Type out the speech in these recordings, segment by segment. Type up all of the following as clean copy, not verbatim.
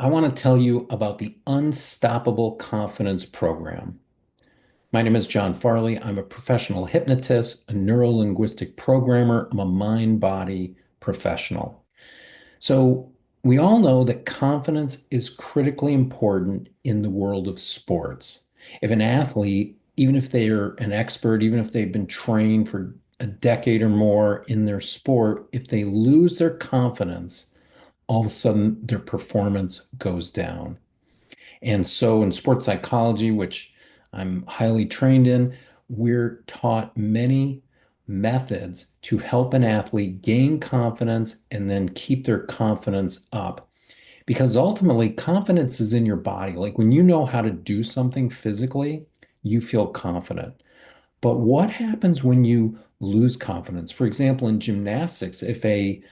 I want to tell you about the Unstoppable Confidence Program. My name is John Farley. I'm a professional hypnotist, a neuro-linguistic programmer. I'm a mind-body professional. So, we all know that confidence is critically important in the world of sports. If an athlete, even if they're an expert, even if they've been trained for a decade or more in their sport, if they lose their confidence, all of a sudden their performance goes down. And so in sports psychology, which I'm highly trained in, we're taught many methods to help an athlete gain confidence and then keep their confidence up. Because ultimately, confidence is in your body. Like when you know how to do something physically, you feel confident. But what happens when you lose confidence? For example, in gymnastics, if a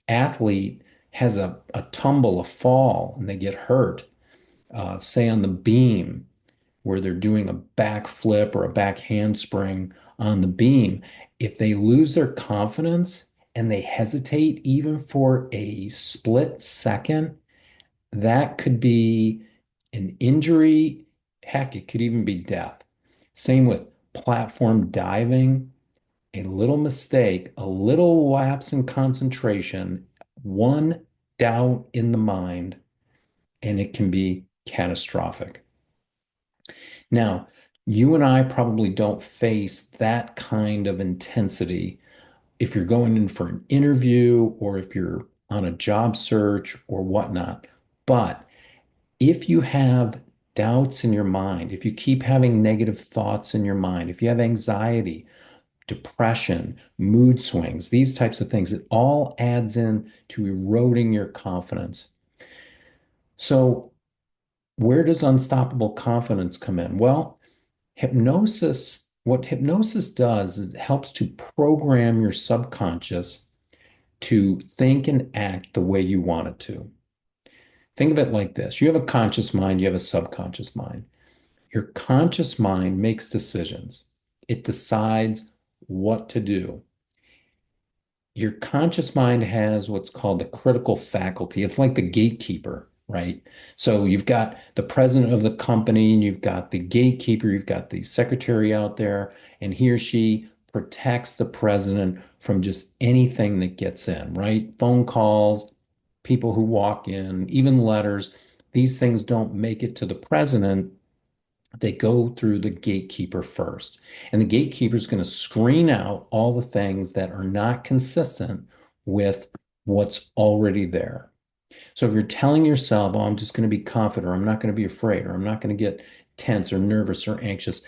athlete has a tumble, a fall, and they get hurt, say on the beam where they're doing a back flip or a back handspring on the beam, if they lose their confidence and they hesitate even for a split second, that could be an injury. Heck, it could even be death. Same with platform diving. A little mistake, a little lapse in concentration, one doubt in the mind, and it can be catastrophic. Now, you and I probably don't face that kind of intensity if you're going in for an interview or if you're on a job search or whatnot. But if you have doubts in your mind, if you keep having negative thoughts in your mind, if you have anxiety, depression, mood swings, these types of things, it all adds in to eroding your confidence. So, where does unstoppable confidence come in? Well, what hypnosis does is it helps to program your subconscious to think and act the way you want it to. Think of it like this. You have a conscious mind, you have a subconscious mind. Your conscious mind makes decisions. It decides what to do. Your conscious mind has what's called the critical faculty. It's like the gatekeeper, right? So you've got the president of the company, and you've got the gatekeeper, you've got the secretary out there, and he or she protects the president from just anything that gets in, right? Phone calls, people who walk in, even letters. These things don't make it to the president, they go through the gatekeeper first. And the gatekeeper is going to screen out all the things that are not consistent with what's already there. So if you're telling yourself, oh, I'm just going to be confident, or I'm not going to be afraid, or I'm not going to get tense or nervous or anxious,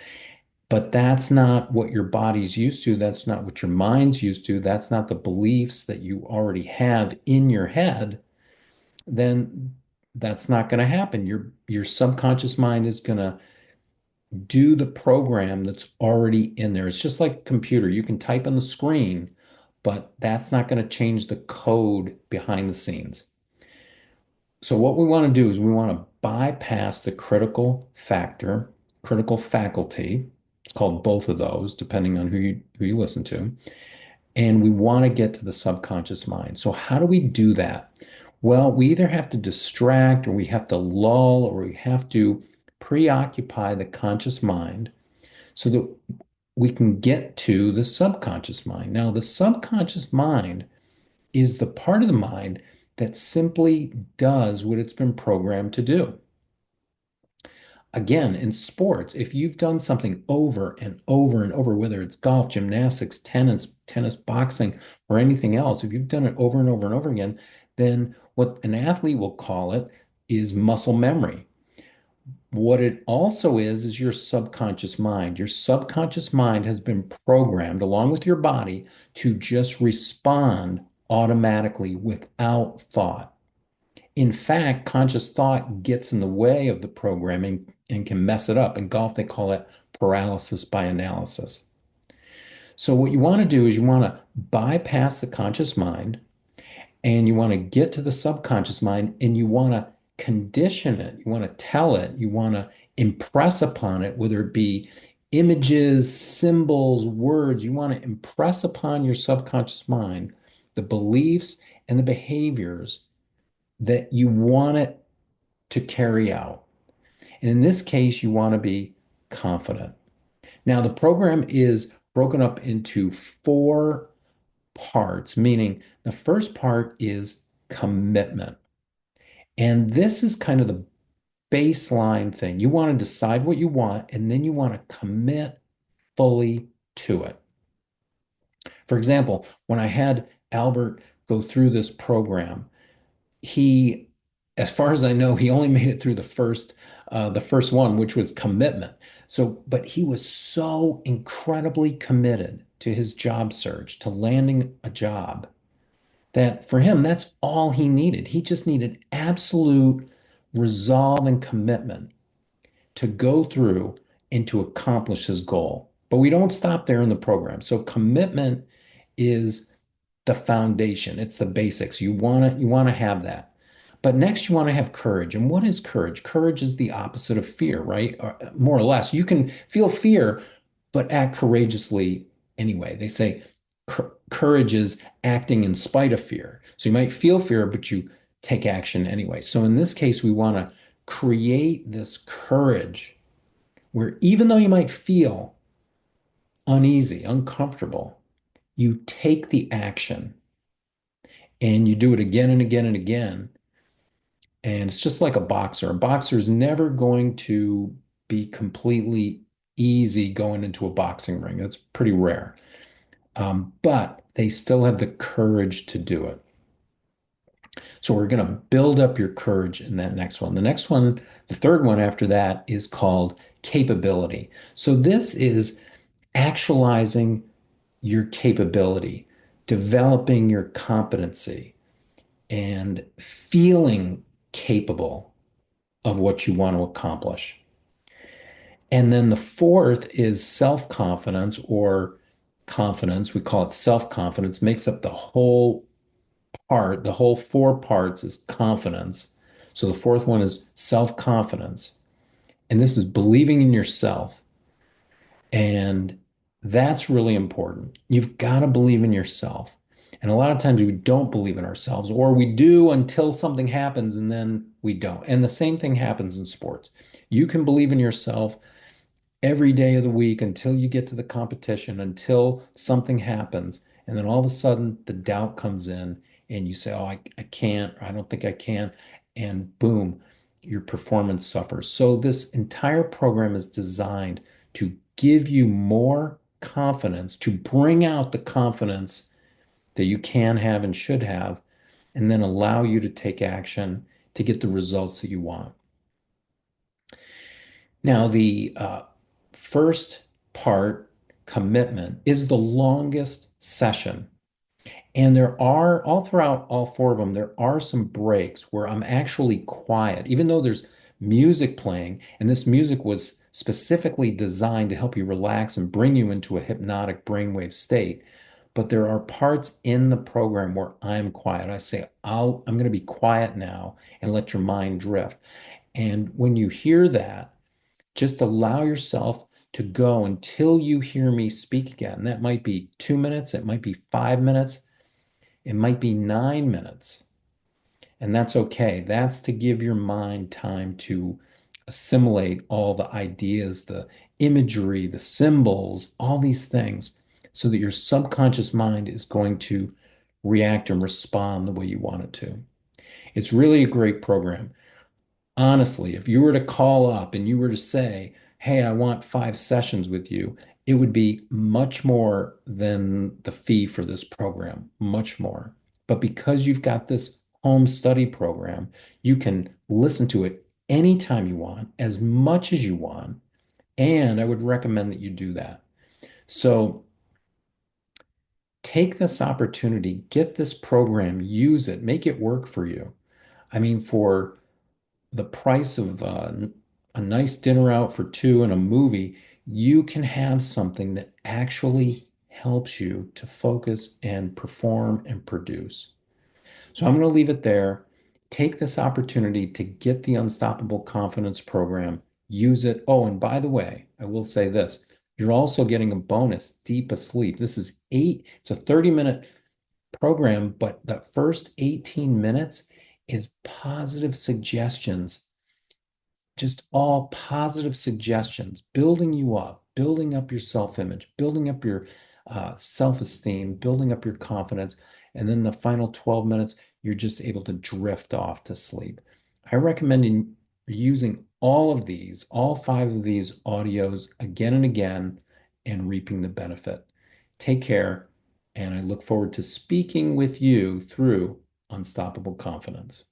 but that's not what your body's used to. That's not what your mind's used to. That's not the beliefs that you already have in your head. Then that's not going to happen. Your subconscious mind is going to do the program that's already in there. It's just like a computer. You can type on the screen, but that's not going to change the code behind the scenes. So what we want to do is we want to bypass the critical faculty. It's called both of those, depending on who you listen to. And we want to get to the subconscious mind. So how do we do that? Well, we either have to distract or we have to lull or we have to preoccupy the conscious mind so that we can get to the subconscious mind. Now, the subconscious mind is the part of the mind that simply does what it's been programmed to do. Again, in sports, if you've done something over and over and over, whether it's golf, gymnastics, tennis, boxing, or anything else, if you've done it over and over and over again, then what an athlete will call it is muscle memory. What it also is your subconscious mind. Your subconscious mind has been programmed along with your body to just respond automatically without thought. In fact, conscious thought gets in the way of the programming and can mess it up. In golf, they call it paralysis by analysis. So, what you want to do is you want to bypass the conscious mind and you want to get to the subconscious mind and you want to condition it. You want to tell it. You want to impress upon it, whether it be images, symbols, words. You want to impress upon your subconscious mind the beliefs and the behaviors that you want it to carry out. And in this case, you want to be confident. Now, the program is broken up into four parts, meaning the first part is commitment. And this is kind of the baseline thing. You want to decide what you want, and then you want to commit fully to it. For example, when I had Albert go through this program, he, as far as I know, he only made it through the first one, which was commitment. So, but he was so incredibly committed to his job search, to landing a job, that for him, that's all he needed. He just needed absolute resolve and commitment to go through and to accomplish his goal. But we don't stop there in the program. So commitment is the foundation. It's the basics. You want to have that. But next you want to have courage. And what is courage? Courage is the opposite of fear, right? Or more or less. You can feel fear, but act courageously anyway. They say courage is acting in spite of fear. So you might feel fear, but you take action anyway. So in this case, we want to create this courage where even though you might feel uneasy, uncomfortable, you take the action and you do it again and again and again. And it's just like a boxer. A boxer is never going to be completely easy going into a boxing ring. That's pretty rare. But they still have the courage to do it. So we're going to build up your courage in that next one. The next one, the third one after that is called capability. So this is actualizing your capability, developing your competency, and feeling capable of what you want to accomplish. And then the fourth is self-confidence or confidence. We call it self-confidence, makes up the whole part. The whole four parts is confidence. So the fourth one is self-confidence. And this is believing in yourself. And that's really important. You've got to believe in yourself. And a lot of times we don't believe in ourselves, or we do until something happens and then we don't. And the same thing happens in sports. You can believe in yourself every day of the week until you get to the competition, until something happens. And then all of a sudden the doubt comes in and you say, oh, I can't, or I don't think I can. And boom, your performance suffers. So this entire program is designed to give you more confidence, to bring out the confidence that you can have and should have, and then allow you to take action to get the results that you want. Now, the first part, commitment, is the longest session. And there are, all throughout all four of them, there are some breaks where I'm actually quiet, even though there's music playing. And this music was specifically designed to help you relax and bring you into a hypnotic brainwave state. But there are parts in the program where I'm quiet. I say, I'm going to be quiet now and let your mind drift. And when you hear that, just allow yourself to go until you hear me speak again. That might be 2 minutes, it might be 5 minutes, it might be 9 minutes. And that's okay. That's to give your mind time to assimilate all the ideas, the imagery, the symbols, all these things, so that your subconscious mind is going to react and respond the way you want it to. It's really a great program. Honestly, if you were to call up and you were to say, hey, I want 5 sessions with you, it would be much more than the fee for this program, much more. But because you've got this home study program, you can listen to it anytime you want, as much as you want. And I would recommend that you do that. So take this opportunity, get this program, use it, make it work for you. I mean, for the price of a nice dinner out for two and a movie, you can have something that actually helps you to focus and perform and produce. So I'm going to leave it there. Take this opportunity to get the Unstoppable Confidence program. Use it. Oh, and by the way, I will say this. You're also getting a bonus, Deep Asleep. It's a 30-minute program, but the first 18 minutes is positive suggestions just all positive suggestions, building up your self-image, building up your self-esteem, building up your confidence. And then the final 12 minutes, you're just able to drift off to sleep. I recommend using all of these, all five of these audios again and again and reaping the benefit. Take care, and I look forward to speaking with you through Unstoppable Confidence.